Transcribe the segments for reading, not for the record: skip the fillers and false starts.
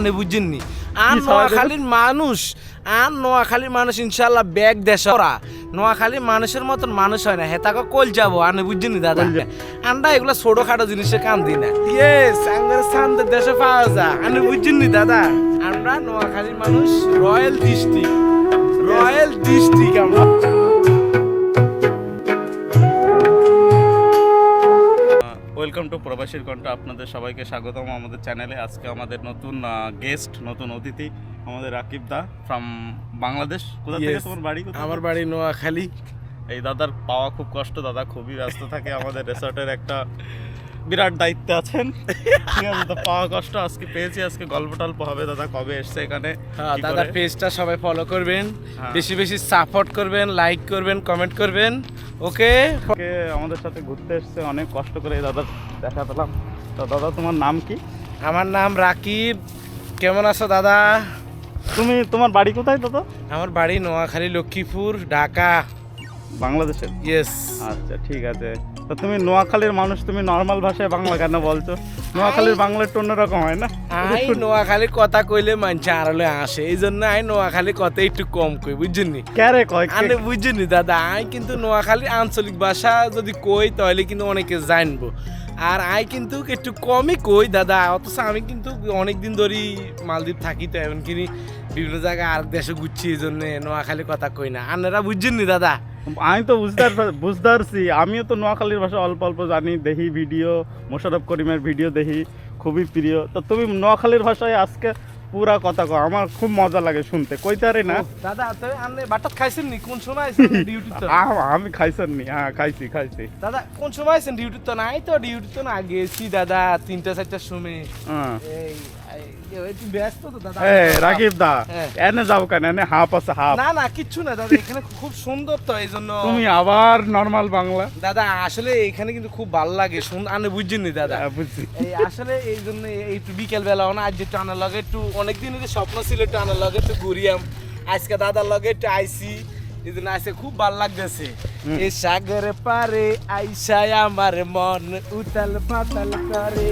আনে বুঝেননি আর নোয়াখালীর মানুষ ইনশাল্লাহ ব্যাগ দেশ ওরা নোয়াখালীর মানুষের মতন মানুষ হয় না হেতাকে কল যাবো আনে বুঝেননি দাদা আমরা এগুলো ছোটখাটো জিনিসে কান দিই না ইয়েস আঙ্গার সামনে দেশে পাওয়া যায় আনে বুঝেননি দাদা আমরা নোয়াখালীর মানুষ রয়্যাল ডিস্ট্রিক্ট আমরা ওয়েলকাম টু প্রবাসীর কণ্ঠ। আপনাদের সবাইকে স্বাগতম আমাদের চ্যানেলে। আজকে আমাদের নতুন গেস্ট, নতুন অতিথি আমাদের রাকিব দা ফ্রম বাংলাদেশ। কোথা থেকে তোমার বাড়ি? আমার বাড়ি নোয়াখালী। এই দাদার পাওয়া খুব কষ্ট, দাদা খুবই ব্যস্ত থাকে, আমাদের রিসর্টের একটা বিরাট দায়িত্বে আছেন। ঠিক আছে, তো পাওয়া কষ্ট, আজকে পেয়েছি। আজকে গল্প টল্প হবে। দাদা কবে এসছে এখানে? দাদার পেজটা সবাই ফলো করবেন, বেশি বেশি সাপোর্ট করবেন, লাইক করবেন, কমেন্ট করবেন। ওকে, আমাদের সাথে ঘুরতে এসছে, অনেক কষ্ট করে এই দাদা দেখা পেলাম। তো দাদা তোমার নাম কি? আমার নাম রাকিব। কেমন আছো দাদা? তোমার বাড়ি কোথায় দাদা? আমার বাড়ি নোয়াখালী, লক্ষ্মীপুর, ঢাকা, বাংলাদেশের। ইয়েস। আচ্ছা ঠিক আছে। তো তুমি নোয়াখালীর মানুষ, তুমি নর্মাল ভাষায় বাংলা কেন বলছো? নোয়াখালীর বাংলা একটু অন্যরকম হয় না? আই নোয়াখালীর কথা কইলে মানছে আরলে আসে, এই জন্য আই নোয়াখালীর কথা একটু কম কই, বুঝছেন? ক্যারে কয় আনে বুঝছেন দাদা, আই কিন্তু নোয়াখালীর আঞ্চলিক ভাষা যদি কই তাহলে কিন্তু অনেকে জানবো, আর আই কিন্তু একটু কমই কই দাদা। অথচ আমি কিন্তু অনেকদিন ধরেই মালদ্বীপ থাকি, তো এমনকি বিভিন্ন জায়গায় আর দেশে ঘুরছি, এই জন্য নোয়াখালীর কথা কই না। আপনারা বুঝছেন নি দাদা? আমি তো বুঝতে পারছি, আমিও তো নোয়াখালীর ভাষা অল্প অল্প জানি, দেখি ভিডিও, মোশাররফ করিমের ভিডিও দেখি, খুবই প্রিয়। তো তুমি নোয়াখালীর ভাষায় আজকে পুরা কথা কও, আমার খুব মজা লাগে শুনতে, কইতারে না দাদা? তো আপনি বাটাত খাইছেন নি? কোন সময় আইছেন ডিউটি? তো আমি খাইছেন নি? হ্যাঁ খাইছি। দাদা কোন সময় আইছেন ডিউটি? তো নাই তো ডিউটি তো না গেছি দাদা 3টা-4টার সময়। এই ব্যস্ত তো দাদা। রাকিব দা এনে যাও কেন? এনে হাফ আছে হাফ। না কিচ্ছু না দাদা, এখানে খুব সুন্দর, তো এই জন্য। তুমি আবার নরমাল বাংলা? দাদা আসলে এখানে কিন্তু খুব ভালো লাগে, আনে বুঝছেন নি দাদা? বুঝছি। এই আসলে এই জন্য একটু বিকেল বেলা না, আজ একটু আনার লগে একটু অনেকদিন স্বপ্ন ছিল একটু আনার লগে একটু ঘুরিয়াম, আজকে দাদার লগে একটু আইসি, এই জন্য আইসে খুব ভালো লাগতেছে। এ সাগর পারে আইসায় আমার মন উতাল পাতাল করে,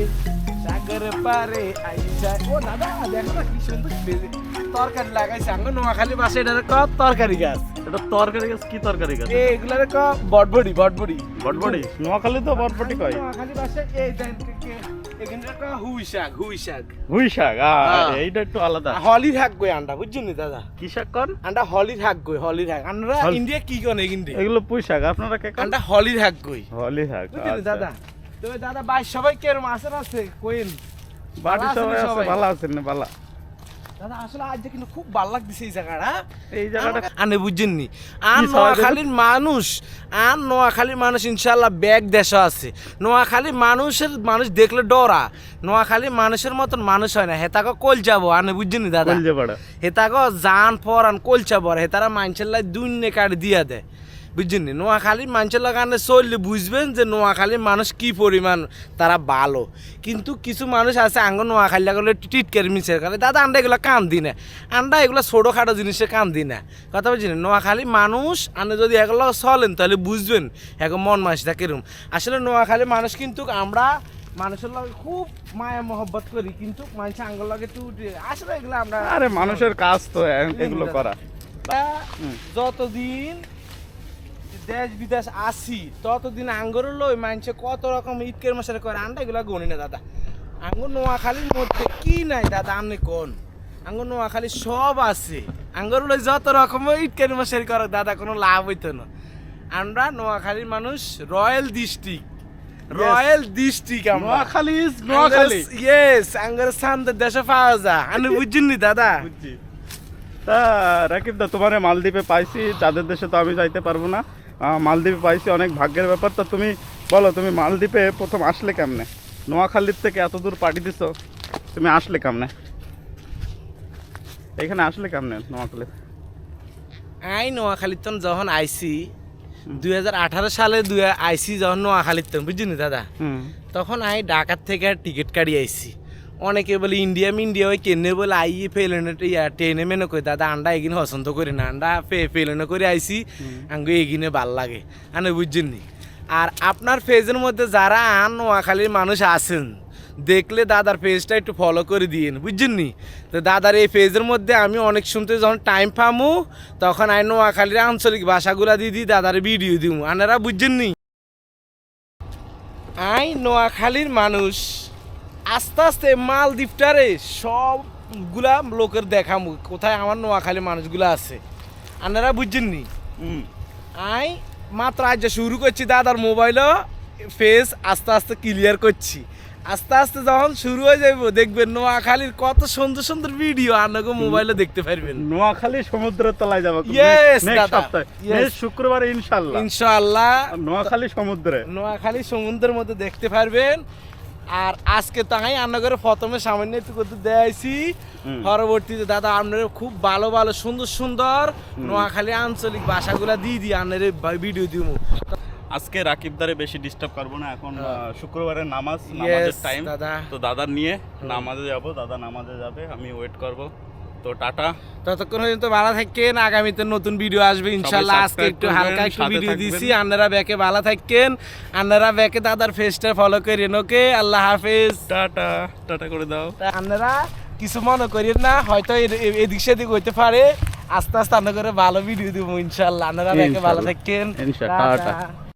সাগর পারে আইসায়। ও দাদা দেখো না কি সুন্দর তরকারি লাগাইছে আঙ্গ নোয়াখালী বাসে, এটা তরকারি গাছ। এটা তরকারি গাছ? কি তরকারি গাছ? এগুলার বটবড়ি। নোয়াখালী তো বটবটি কয়। নোয়াখালী বাসে এই এখানে হুই শাক। এইটা একটু আলাদা। হলির শাক কই আন্ডা, বুঝছেন দাদা? কি শাক কন? আন্ডা হলির শাক কই, হলির শাক। আমরা ইন্ডিয়া কি কন এখানে? এগুলো পুঁই শাক, আপনারা কে কন? আন্ডা হলির শাক কই। হলি শাক, বুঝছেন দাদা? তো দাদা ভাই সবাই কেরম আছেন? আছে কইন বাড়ি সবাই আছে? ভালো আছেন না? ভালো দাদা। আসলে আজ কিন্তু খুব ভালো লাগতেছে এই জায়গাটা। এই জায়গাটা আনে বুঝছেন নি? আর নোয়াখালীর মানুষ ইনশাল্লাহ ব্যাগ দেশ আছে। মানুষ দেখলে ডরা। নোয়াখালীর মানুষের মতন মানুষ হয় না হেতাকে কল যাবো আনে বুঝছেন নি দাদা? হেতাকে জান পরান কলচা বড় হেতারা মানুষের লাই দুইনে কাটে দিয়া দেয়, বুঝছেন নি? নোয়াখালীর মানুষের লাগানে চললে বুঝবেন যে নোয়াখালীর মানুষ কি পরিমাণ তারা ভালো। কিন্তু কিছু মানুষ আছে আঙ্গ নোয়াখালী লাগলে টিটকারি মিশের করে। দাদা আন্ডা এগুলো কান দিই না, আন্ডা এগুলো ছোটোখাটো জিনিসে কান দিই না, কথা বলছেন? নোয়াখালী মানুষ আনে যদি এগুলো চলেন তাহলে বুঝবেন এখন মন মানসিকতা কিরম। আসলে নোয়াখালীর মানুষ কিন্তু আমরা মানুষের লগে খুব মায়া মহব্বত করি, কিন্তু মানুষ আঙ্গুর লগে একটু আসলে এগুলো আমরা আরে মানুষের কাজ তো এগুলো করা। যতদিন দেশ বিদেশ আসি ততদিন আঙ্গুর লই মানুষে কত রকম ইটকের মশারি করে, আন্ডা এগুলো গনি না দাদা। আঙ্গুর নোয়াখালীর মধ্যে কি নাই দাদা? আপনি কোন আঙ্গুর নোয়াখালী সব আছে, আঙ্গুর লই যত রকম ইটকের মশারি করে দাদা, কোনো লাভ হইতো না। আমরা নোয়াখালীর মানুষ রয়্যাল ডিস্ট্রিক্ট নোয়াখালী। ইয়েস, আঙ্গুর সামনে দেশে পাওয়া যায়, আপনি বুঝছেন নি দাদা? তা রাকিব দা তোমার মালদ্বীপে পাইছি, চাঁদের দেশে তো আমি যাইতে পারবো না, মালদ্বীপে পাইছি, অনেক ভাগ্যের ব্যাপার। তো তুমি বলো, তুমি মালদ্বীপে প্রথম আসলে কেমনে? নোয়াখালীর থেকে এত দূর পাঠিয়ে দিছো, তুমি আসলে কেমনে? এখানে আসলে কেমনে নোয়াখালী? নোয়াখালীর যখন আইসি 2018 সালে আইসি যখন নোয়াখালীর বুঝছেন দাদা, তখন ঢাকার থেকে টিকিট কাটি আইসি। অনেকে বলে ইন্ডিয়া ওই কেনে বলে আইয়ে ফেলেনে ট্রেনে মেনে কই দাদা আন্ডা এগিনে পছন্দ করি না, আন্ডা ফেলেনে করে আইসি আঙ্গু এগিনে ভাল লাগে, আনে বুঝছেন নি? আর আপনার ফেজের মধ্যে যারা নোয়াখালীর মানুষ আছেন দেখলে দাদার পেজটা একটু ফলো করে দিন, বুঝছেন নি? তো দাদার এই পেজের মধ্যে আমি অনেক শুনতে যখন টাইম পামু তখন আমি নোয়াখালীর আঞ্চলিক ভাষাগুলা দিয়ে দিই, দাদার ভিডিও দিব, আপনারা বুঝছেন নি? আই নোয়াখালীর মানুষ আস্তে আস্তে মালদ্বীপটারে সবগুলা লোকের দেখামু কোথায় আমার নোয়াখালীর মানুষগুলো আছে, আপনারা বুঝছেন নি? আই মাত্র আজ শুরু করছি দাদার মোবাইলও ফেস আস্তে আস্তে ক্লিয়ার করছি, আস্তে আস্তে যখন শুরু হয়ে যাইব দেখবেন নোয়াখালীর কত সুন্দর সুন্দর ভিডিও আপনাকে মোবাইলে দেখতে পারবেন। নোয়াখালী সমুদ্রের তলায় যাবো Yes, next দাদা, সপ্তাহে, yes. next শুক্রবার ইনশাআল্লাহ ইনশাআল্লাহ নোয়াখালী সমুদ্রে। নোয়াখালী সমুদ্রের মধ্যে দেখতে পারবেন। আর আজকে তাই আপনাদের প্রথমে সামান্য একটু করতে দেয়াইছি, পরবর্তীতে দাদা আপনার খুব ভালো ভালো সুন্দর সুন্দর নোয়াখালী আঞ্চলিক ভাষাগুলা দিয়ে দিই আপনার ভিডিও দিব। আজকে রাকিবদারে বেশি ডিস্টার্ব করবো না, এখন শুক্রবারের নামাজের টাইম, দাদা তো দাদার নিয়ে নামাজে যাব, দাদা নামাজে যাবে, আমি ওয়েট করব। তো টাটা, ততক্ষণ পর্যন্ত ভালো থাকেন, আগামীতে নতুন ভিডিও আসবে ইনশাআল্লাহ। আজকে একটু হালকা একটু ভিডিও দিছি, আপনারা ব্যাকে ভালো থাকেন, আপনারা ব্যাকে দাদার ফেসটা ফলো করেন। ওকে, আল্লাহ হাফেজ, টাটা টাটা করে দাও। আপনারা কিছু মনে করেন না, হয়তো এদিক সেদিক হইতে পারে, আস্তে আস্তে আপনাদের ভালো ভিডিও দিব ইনশাআল্লাহ। আপনারা ব্যাকে ভালো থাকেন, ইনশাআল্লাহ, টাটা। টাটা।